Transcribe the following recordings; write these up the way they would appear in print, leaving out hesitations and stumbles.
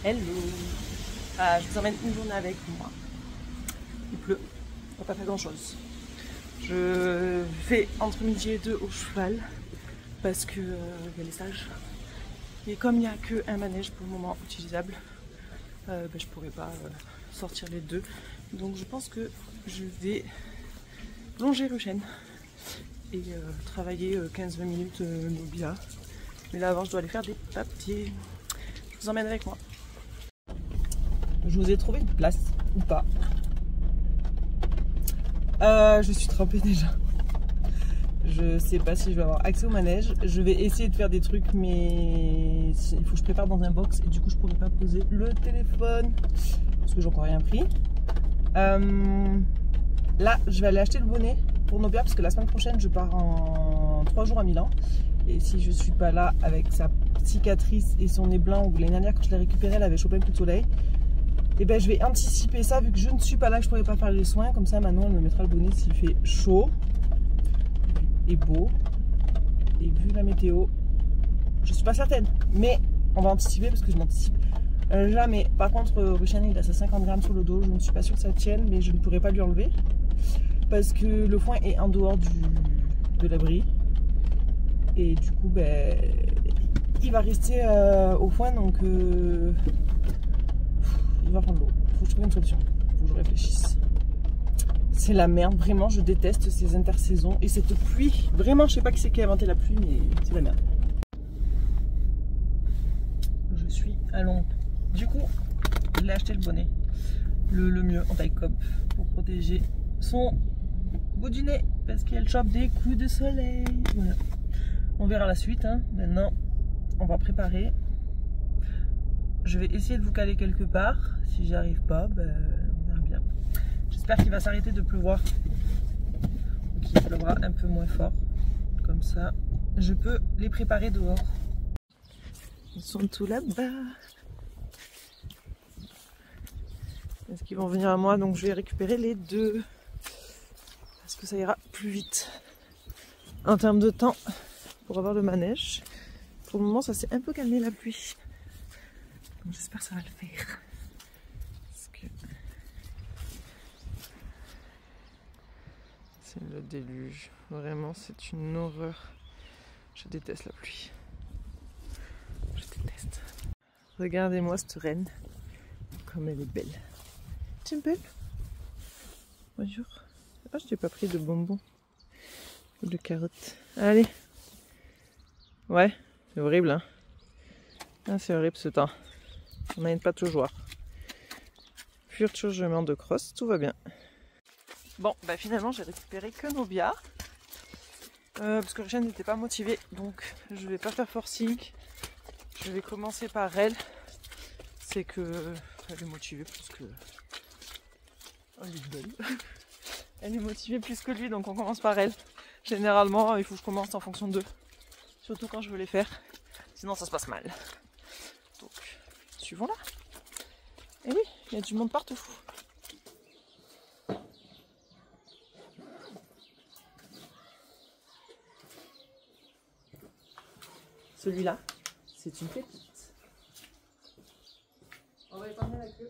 Hello. Je vous emmène une journée avec moi. Il pleut, on va pas faire grand chose. Je vais entre midi et 2 au cheval parce que y a les stages. Et comme il n'y a qu'un manège pour le moment utilisable, je pourrais pas sortir les deux. Donc je pense que je vais longer le chêne et travailler 15-20 minutes Nobia. Mais là avant je dois aller faire des papiers. Je vous emmène avec moi. Je vous ai trouvé une place ou pas? Je suis trempée déjà. Je sais pas si je vais avoir accès au manège. Je vais essayer de faire des trucs, mais il faut que je prépare dans un box et du coup je pourrais pas poser le téléphone parce que j'ai encore rien pris. Là, je vais aller acheter le bonnet pour Nobia parce que la semaine prochaine je pars en 3 jours à Milan. Et si je suis pas là avec sa cicatrice et son nez blanc, ou l'année dernière quand je l'ai récupéré, elle avait chopé un coup de soleil. Et ben je vais anticiper ça vu que je ne suis pas là, que je pourrais pas faire les soins. Comme ça maintenant elle me mettra le bonnet s'il fait chaud et beau. Et vu la météo, je suis pas certaine, mais on va anticiper parce que je m'anticipe jamais. Par contre Ruchan il a ses 50 grammes sur le dos, je ne suis pas sûre que ça tienne, mais je ne pourrai pas lui enlever parce que le foin est en dehors de l'abri. Et du coup il va rester au foin, donc il va prendre l'eau. Faut que je trouve une solution. Faut que je réfléchisse. C'est la merde, vraiment, je déteste ces intersaisons et cette pluie. Vraiment, je sais pas qui c'est qui a inventé la pluie, mais c'est la merde. Je suis à Londres. Du coup, je l'ai acheté le bonnet. Le mieux en taille cope pour protéger son bout du nez parce qu'elle chope des coups de soleil. Voilà. On verra la suite. Hein. Maintenant, on va préparer. Je vais essayer de vous caler quelque part. Si j'y arrive pas, on verra bien. J'espère qu'il va s'arrêter de pleuvoir. Qu'il pleuvra un peu moins fort. Comme ça, je peux les préparer dehors. Ils sont tous là-bas. Est-ce qu'ils vont venir à moi? Donc je vais récupérer les deux. Parce que ça ira plus vite. En termes de temps, pour avoir le manège. Pour le moment, ça s'est un peu calmé la pluie. Donc j'espère que ça va le faire. Parce que c'est le déluge. Vraiment, c'est une horreur. Je déteste la pluie. Je déteste. Regardez-moi cette reine. Comme elle est belle. Simple. Bonjour. Ah, je t'ai pas pris de bonbons. Ou de carottes. Allez. Ouais, c'est horrible, hein. Ah, c'est horrible ce temps. On n'aide pas toujours. Pur chargement de crosse, tout va bien. Bon, finalement j'ai récupéré que Nobia. Parce que Ruchan n'était pas motivée, donc je vais pas faire forcing. Je vais commencer par elle. C'est que elle est motivée plus que... Oh, elle est belle. Elle est motivée plus que lui, donc on commence par elle. Généralement, il faut que je commence en fonction d'eux. Surtout quand je veux les faire. Sinon ça se passe mal. Donc, suivons-la. Et oui, il y a du monde partout. Celui-là, c'est une pépite. On va éteindre la queue.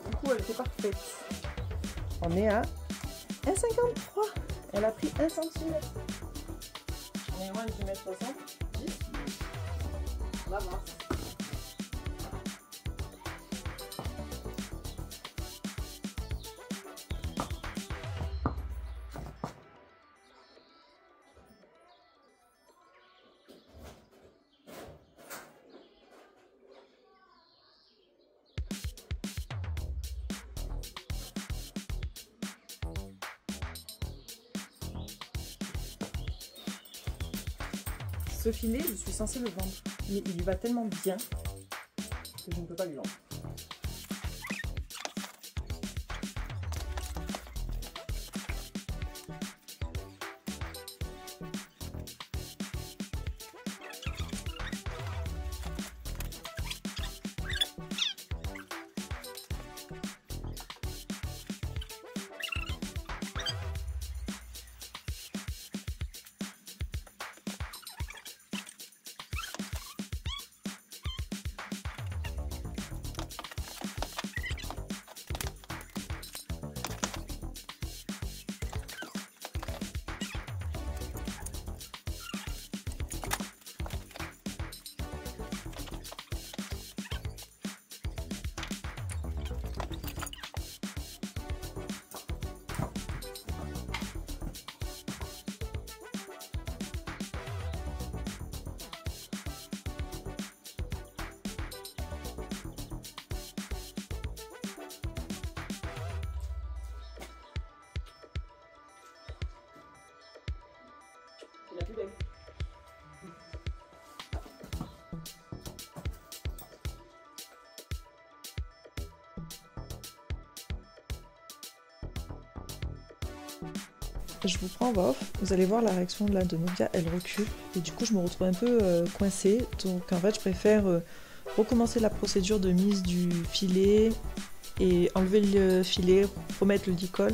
Du coup, elle était parfaite. On est à 1,53. Elle a pris 1 cm. On est loin du 1,60 m. On va voir. Ce filet, je suis censée le vendre, mais il lui va tellement bien que je ne peux pas lui vendre. C'est la plus belle. Je vous prends en off, vous allez voir la réaction là de Novia, elle recule et du coup je me retrouve un peu coincée, donc en fait je préfère recommencer la procédure de mise du filet et enlever le filet, remettre le dicole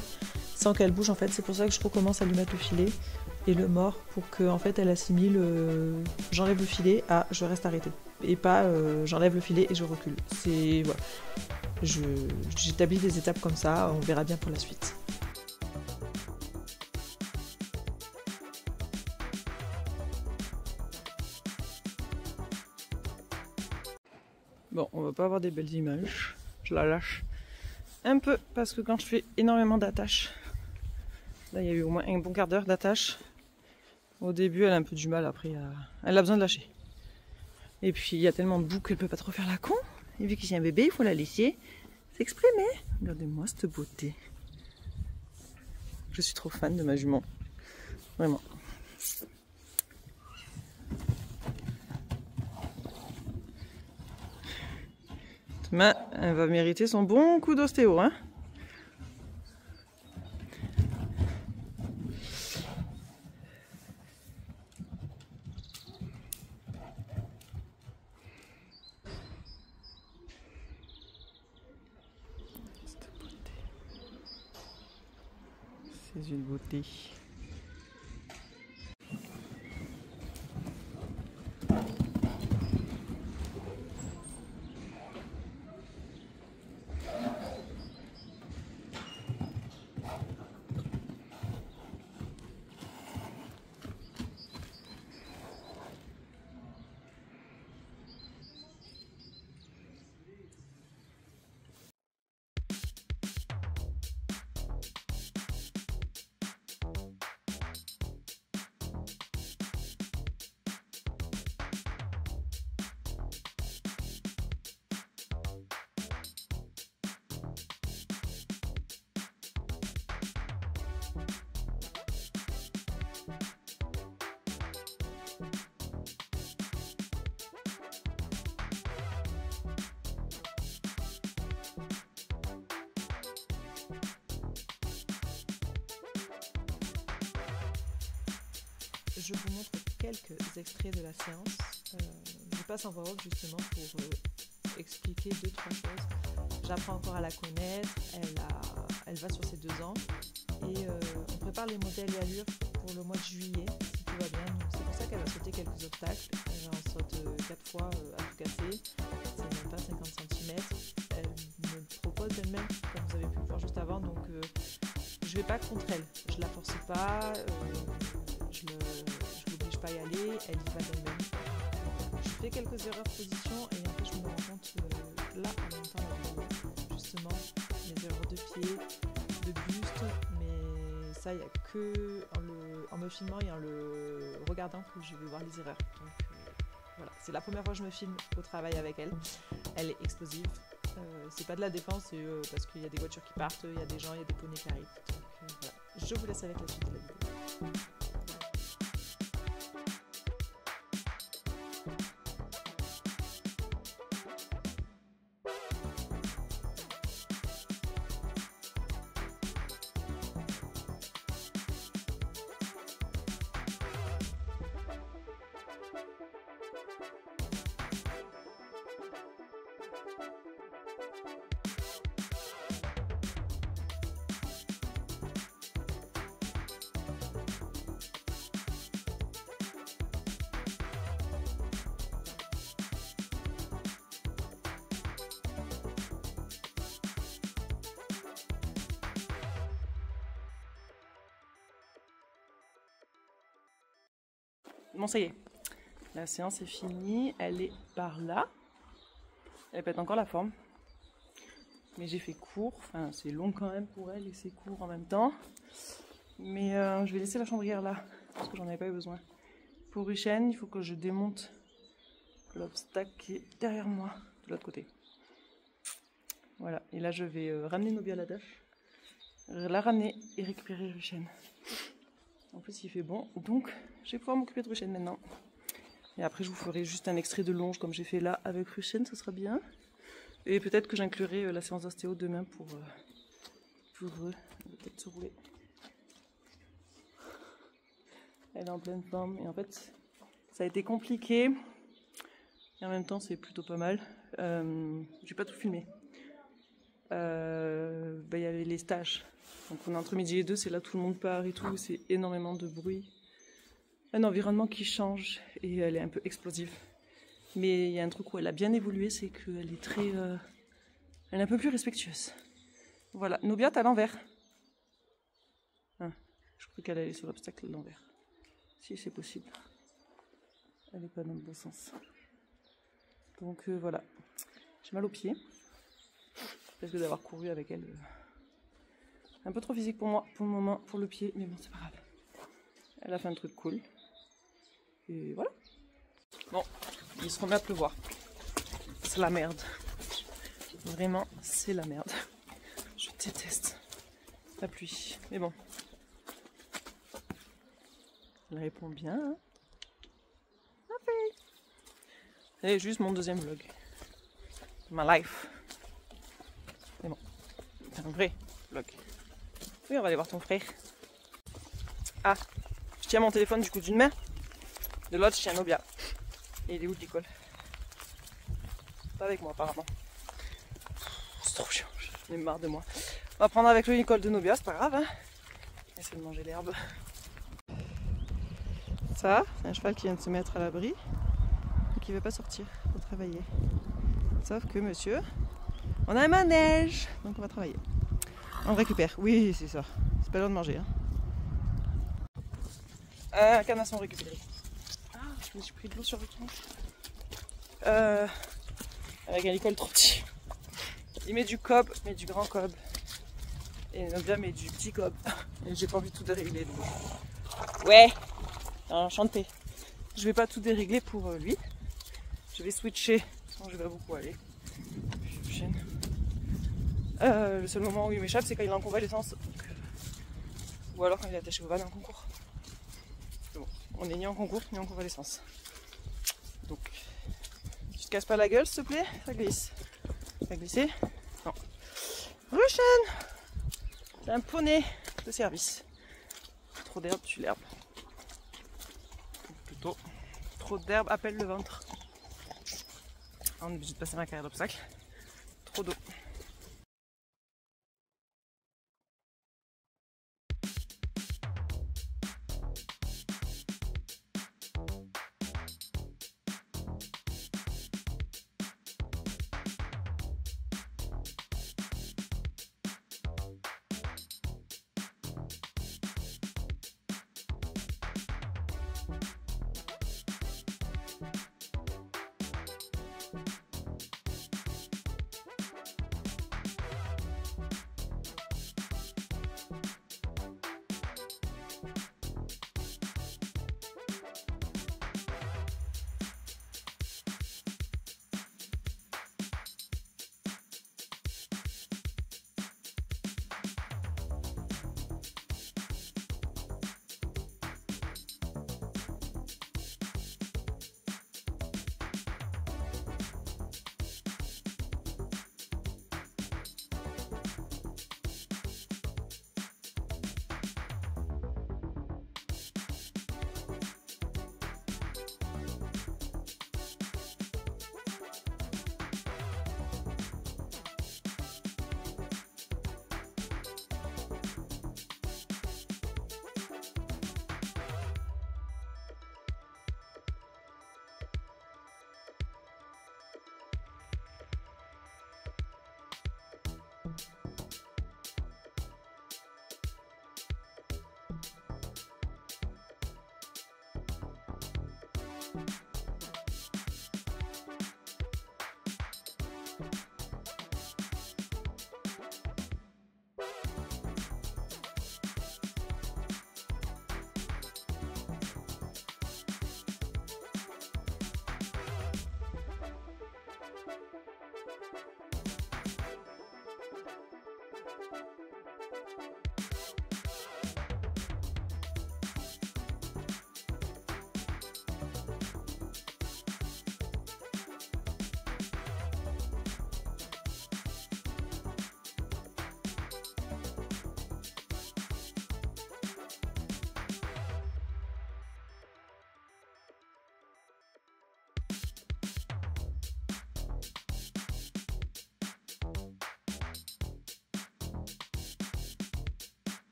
sans qu'elle bouge en fait, c'est pour ça que je recommence à lui mettre le filet et le mort pour que en fait elle assimile j'enlève le filet à je reste arrêtée et pas j'enlève le filet et je recule. C'est voilà. J'établis des étapes comme ça, on verra bien pour la suite. Bon, on va pas avoir des belles images, je la lâche un peu parce que quand je fais énormément d'attaches, là il y a eu au moins un bon quart d'heure d'attaches. Au début elle a un peu du mal, après elle a besoin de lâcher. Et puis il y a tellement de boucles qu'elle peut pas trop faire la con. Et vu qu'il y a un bébé, il faut la laisser s'exprimer. Regardez-moi cette beauté. Je suis trop fan de ma jument. Vraiment. Demain, elle va mériter son bon coup d'ostéo, hein. C'est une beauté. je vous montre quelques extraits de la séance. Je passe en voix off justement pour expliquer 2-3 choses. J'apprends encore à la connaître, elle va sur ses 2 ans et on prépare les modèles et allures pour le mois de juillet, si tout va bien. C'est pour ça qu'elle va sauter quelques obstacles. Elle en saute 4 fois à tout casser, c'est même pas 50 cm. Elle me propose elle-même, comme vous avez pu le voir juste avant, donc je vais pas contre elle, je la force pas, je l'oblige pas à y aller, elle y va d'elle-même. Je fais quelques erreurs de position et en fait je me rends compte là en même temps la vidéo, justement mes erreurs de pied, de buste, mais ça il n'y a que en me filmant et en le regardant que je vais voir les erreurs. Donc voilà, c'est la première fois que je me filme au travail avec elle. Elle est explosive. C'est pas de la défense, c'est parce qu'il y a des voitures qui partent, il y a des gens, il y a des poneys qui arrivent. Donc voilà, je vous laisse avec la suite de la vidéo. Bon, ça y est, la séance est finie, elle est par là. Elle pète encore la forme. Mais j'ai fait court, enfin c'est long quand même pour elle et c'est court en même temps. Mais je vais laisser la chambrière là, parce que j'en avais pas eu besoin. Pour Ruchen, il faut que je démonte l'obstacle qui est derrière moi, de l'autre côté. Voilà, et là je vais ramener Nobia à la dèche, la ramener et récupérer Ruchen. En plus il fait bon, donc je vais pouvoir m'occuper de Ruchen maintenant. Et après je vous ferai juste un extrait de longe comme j'ai fait là avec Ruchen, ça sera bien. Et peut-être que j'inclurai la séance d'ostéo demain pour peut-être se rouler. Elle est en pleine forme et en fait ça a été compliqué. Et en même temps c'est plutôt pas mal. J'ai pas tout filmé. Y avait les stages. Donc on est entre midi et 2, c'est là tout le monde part et tout, c'est énormément de bruit. Un environnement qui change et elle est un peu explosive. Mais il y a un truc où elle a bien évolué, c'est qu'elle est très... elle est un peu plus respectueuse. Voilà, Nobia, t'as l'envers. Ah, je crois qu'elle allait sur l'obstacle à l'envers. Si c'est possible. Elle n'est pas dans le bon sens. Donc voilà. J'ai mal aux pieds. Parce que d'avoir couru avec elle... un peu trop physique pour moi, pour le moment, pour le pied, mais bon, c'est pas grave. Elle a fait un truc cool. Et voilà. Bon, il se remet à pleuvoir. C'est la merde. Vraiment, c'est la merde. Je déteste la pluie. Mais bon. Elle répond bien, hein. C'est juste mon deuxième vlog. Ma life. Mais bon, c'est un vrai vlog. Oui, on va aller voir ton frère. Ah, je tiens mon téléphone du coup d'une main. De l'autre, je tiens Nobia. Et il est où l'école? Pas avec moi apparemment. C'est trop chiant, j'en ai marre de moi. On va prendre avec lui l'école de Nobia, c'est pas grave. Hein, essayer de manger l'herbe. Ça, c'est un cheval qui vient de se mettre à l'abri et qui ne veut pas sortir pour travailler. Sauf que monsieur, on a un manège, donc on va travailler. On le récupère, oui c'est ça, c'est pas l'heure de manger. Hein. Un canasson récupéré. Ah, je me suis pris de l'eau sur le tronc. Avec un école trop petit. Il met du cob, mais du grand cob. Et Nobia met du petit cob. Et j'ai pas envie de tout dérégler. Donc... ouais, enchanté. Je vais pas tout dérégler pour lui. Je vais switcher, sinon je vais beaucoup aller. Le seul moment où il m'échappe, c'est quand il est en convalescence. Ou alors quand il est attaché au van en concours. Bon, on n'est ni en concours ni en convalescence. Donc, tu te casses pas la gueule s'il te plaît, ça glisse. Ça va glisser? Non. Ruchen! C'est un poney de service. Trop d'herbe, tue l'herbe. trop. Trop d'herbe appelle le ventre. On est obligé de passer ma carrière d'obstacle. Trop d'eau.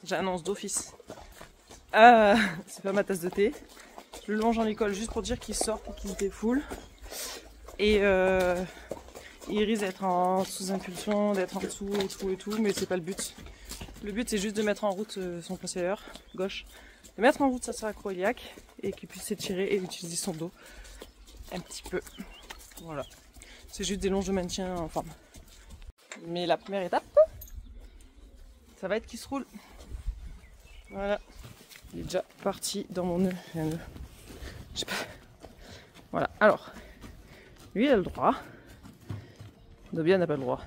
J'annonce d'office. C'est pas ma tasse de thé. Je le longe en école juste pour dire qu'il sort et qu'il se défoule. Et il risque d'être sous impulsion, d'être en dessous et tout, mais c'est pas le but. Le but c'est juste de mettre en route son conseilleur gauche, de mettre en route sa sacro-iliaque et qu'il puisse s'étirer et utiliser son dos un petit peu. Voilà. C'est juste des longes de maintien en forme. Mais la première étape, ça va être qu'il se roule. Voilà, il est déjà parti dans mon nœud. Je sais pas. Voilà, alors, lui il a le droit. Nobia n'a pas le droit.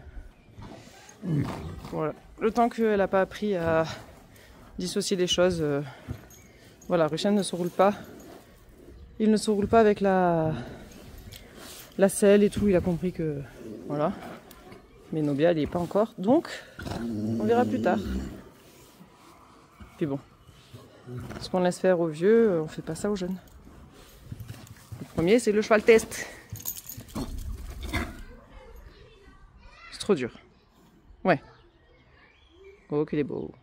Voilà, le temps qu'elle n'a pas appris à dissocier les choses, voilà, Rushen ne se roule pas. Il ne se roule pas avec la selle et tout, il a compris que. Voilà. Mais Nobia, elle n'y est pas encore, donc on verra plus tard. Puis bon, ce qu'on laisse faire aux vieux, on fait pas ça aux jeunes. Le premier, c'est le cheval test. C'est trop dur. Ouais. Oh, qu'il est beau.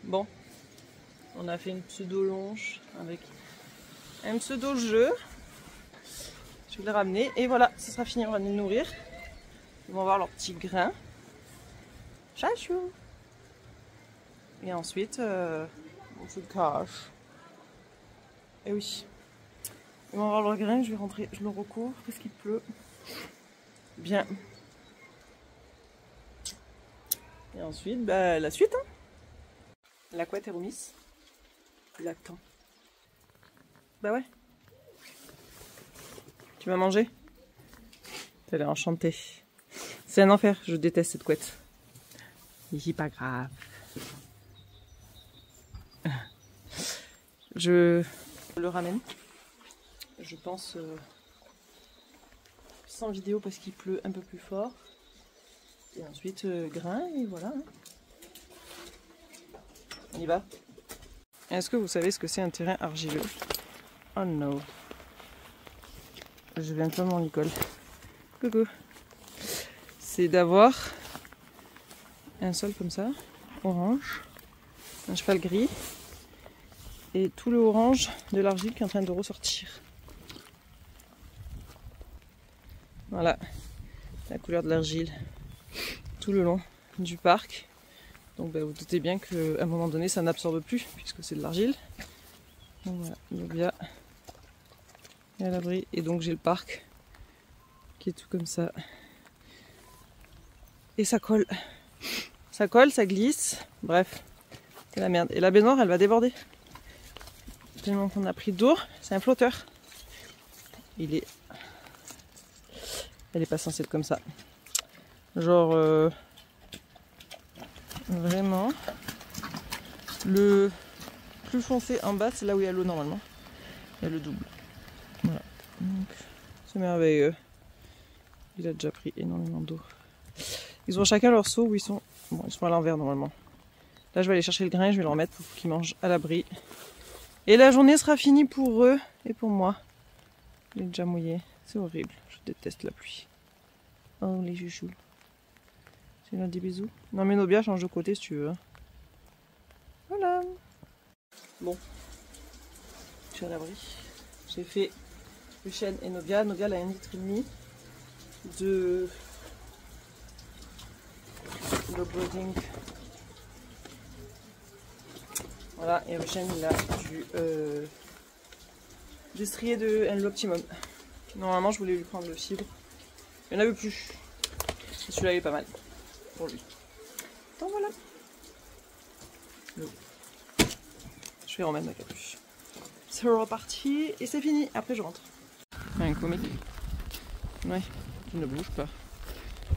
Bon, on a fait une pseudo-longe avec un pseudo-jeu. Je vais le ramener et voilà, ça sera fini, on va les nourrir. Ils vont avoir leurs petits grains. Chachou. Et ensuite, on se cache. Et oui. Ils vont avoir leurs grains, je vais rentrer, je le recouvre parce qu'il pleut. Bien. Et ensuite, bah, la suite. Hein. La couette est remise. Il attend. Bah ouais. Tu vas manger? T'as l'air enchantée. C'est un enfer, je déteste cette couette. C'est pas grave. Je le ramène. Je pense sans vidéo parce qu'il pleut un peu plus fort. Et ensuite grain et voilà. On y va. Est-ce que vous savez ce que c'est un terrain argileux? Oh no. Je viens de mon Nicole. Coucou. C'est d'avoir un sol comme ça, orange, un cheval gris et tout le orange de l'argile qui est en train de ressortir. Voilà la couleur de l'argile tout le long du parc. Donc bah, vous doutez bien qu'à un moment donné ça n'absorbe plus puisque c'est de l'argile. Donc voilà, Novia est à l'abri et donc j'ai le parc qui est tout comme ça. Et ça colle, ça glisse, bref, c'est la merde. Et la baignoire elle va déborder. Tellement qu'on a pris d'eau, c'est un flotteur. Elle est pas censée être comme ça. Genre vraiment le plus foncé en bas c'est là où il y a l'eau normalement. Il y a le double. Voilà. Donc c'est merveilleux. Il a déjà pris énormément d'eau. Ils ont chacun leur seau où ils sont. Bon, ils sont à l'envers normalement. Là, je vais aller chercher le grain, je vais le remettre pour qu'ils mangent à l'abri. Et la journée sera finie pour eux et pour moi. Il est déjà mouillé. C'est horrible. Je déteste la pluie. Oh, les chouchous. Tu leur dis bisous? Non, mais Nobia, change de côté si tu veux. Voilà. Bon. Je suis à l'abri. J'ai fait le chêne et Nobia. Nobia, elle a 1,5 litre de lowboarding. Voilà, et le chêne, il a du strié de l'Optimum. Normalement, je voulais lui prendre le fibre. Il n'y en avait plus. Celui-là, il est pas mal pour lui. Donc voilà. Je vais remettre ma capuche. C'est reparti et c'est fini. Après, je rentre. Un comique. Ouais, qui ne bouge pas.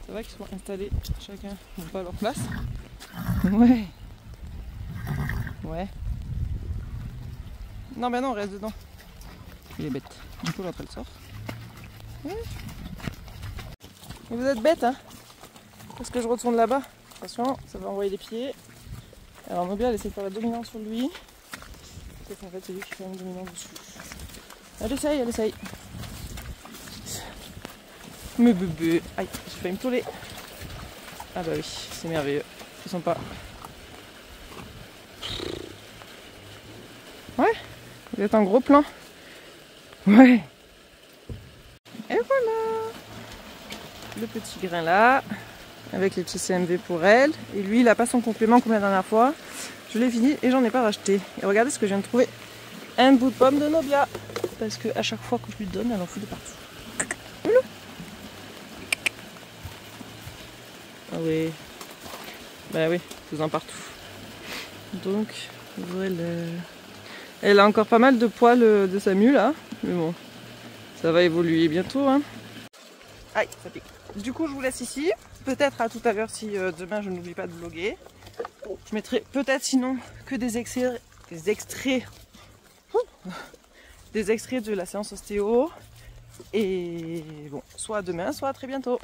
Ça va qu'ils soient installés chacun non pas à leur place. Ouais. Ouais. Non, ben non, reste dedans. Il est bête. Du coup, l'autre, elle sort. Ouais. Et vous êtes bête, hein? Parce que je retourne là-bas. Attention, ça va envoyer les pieds. Alors, Nobia, elle essaie de faire la dominante sur lui. Sauf qu'en fait, c'est lui qui fait une dominante dessus. Elle essaye, elle essaye. Mais bébé. Aïe, j'ai failli me toller. Ah bah oui, c'est merveilleux. Ils sont pas. Ouais, vous êtes en gros plan. Ouais. Et voilà. Le petit grain là, avec les petits CMV pour elle. Et lui, il a pas son complément comme la dernière fois. Je l'ai fini et j'en ai pas racheté. Et regardez ce que je viens de trouver. Un bout de pomme de Nobia. Parce que à chaque fois que je lui donne, elle en fout de partout. Voilà. Ah oui. Bah oui, faisant partout. Donc, voilà. Elle a encore pas mal de poils de sa mue là. Mais bon, ça va évoluer bientôt. Hein. Aïe, ça pique. Du coup, je vous laisse ici. Peut-être à tout à l'heure si demain je n'oublie pas de vlogger. Je mettrai peut-être sinon que des extraits de la séance ostéo. Et bon, soit demain, soit très bientôt.